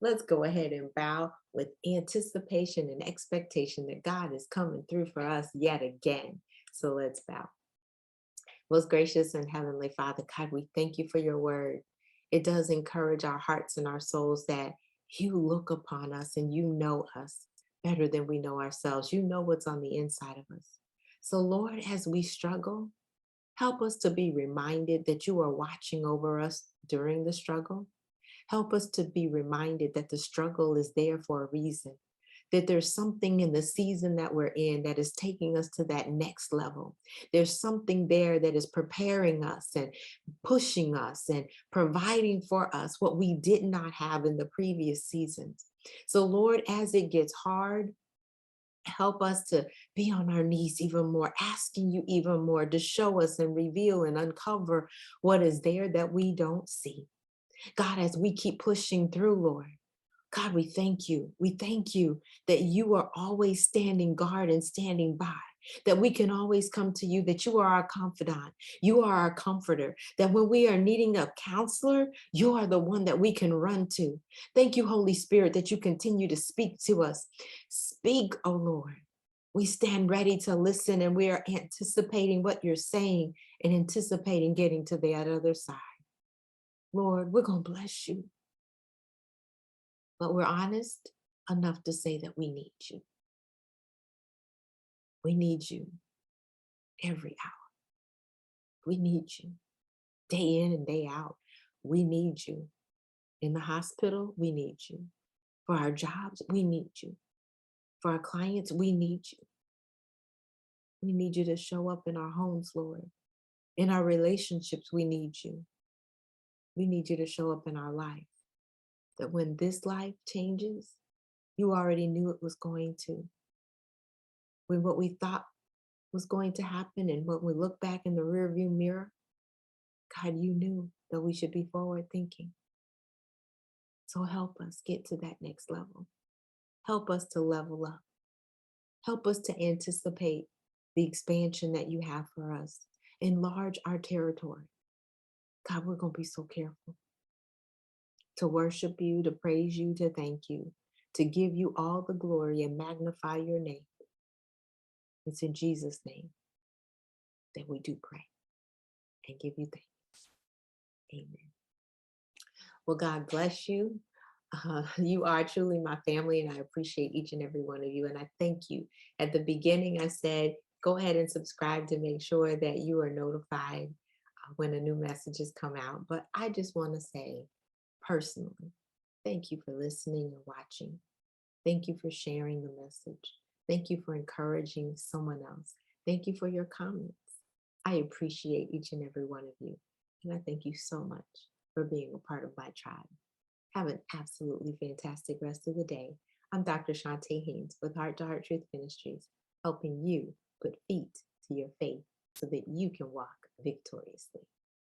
let's go ahead and bow with anticipation and expectation that God is coming through for us yet again. So let's bow. Most gracious and heavenly Father, God, we thank you for your word. It does encourage our hearts and our souls that you look upon us and you know us better than we know ourselves. You know what's on the inside of us. So, Lord, as we struggle, help us to be reminded that you are watching over us during the struggle. Help us to be reminded that the struggle is there for a reason, that there's something in the season that we're in that is taking us to that next level. There's something there that is preparing us and pushing us and providing for us what we did not have in the previous seasons. So, Lord, as it gets hard, help us to be on our knees even more, asking you even more to show us and reveal and uncover what is there that we don't see. God, as we keep pushing through, Lord, God, we thank you. We thank you that you are always standing guard and standing by, that we can always come to you, that you are our confidant, you are our comforter, that when we are needing a counselor, you are the one that we can run to. Thank you, Holy Spirit, that you continue to speak to us. Speak, oh Lord. We stand ready to listen and we are anticipating what you're saying and anticipating getting to the other side. Lord, we're going to bless you. But we're honest enough to say that we need you. We need you every hour. We need you day in and day out. We need you in the hospital. We need you for our jobs. We need you for our clients. We need you. We need you to show up in our homes, Lord. In our relationships, we need you. We need you to show up in our life. That when this life changes, you already knew it was going to. When what we thought was going to happen and when we look back in the rearview mirror, God, you knew that we should be forward thinking. So help us get to that next level. Help us to level up. Help us to anticipate the expansion that you have for us. Enlarge our territory. God, we're going to be so careful to worship you, to praise you, to thank you, to give you all the glory and magnify your name. It's in Jesus' name that we do pray and give you thanks. Amen. Well, God bless you. You are truly my family, and I appreciate each and every one of you. And I thank you. At the beginning, I said, go ahead and subscribe to make sure that you are notified when a new messages come out. But I just want to say personally, thank you for listening and watching. Thank you for sharing the message. Thank you for encouraging someone else. Thank you for your comments. I appreciate each and every one of you. And I thank you so much for being a part of my tribe. Have an absolutely fantastic rest of the day. I'm Dr. Chonta Haynes with Heart Truth Ministries, helping you put feet to your faith so that you can walk victoriously.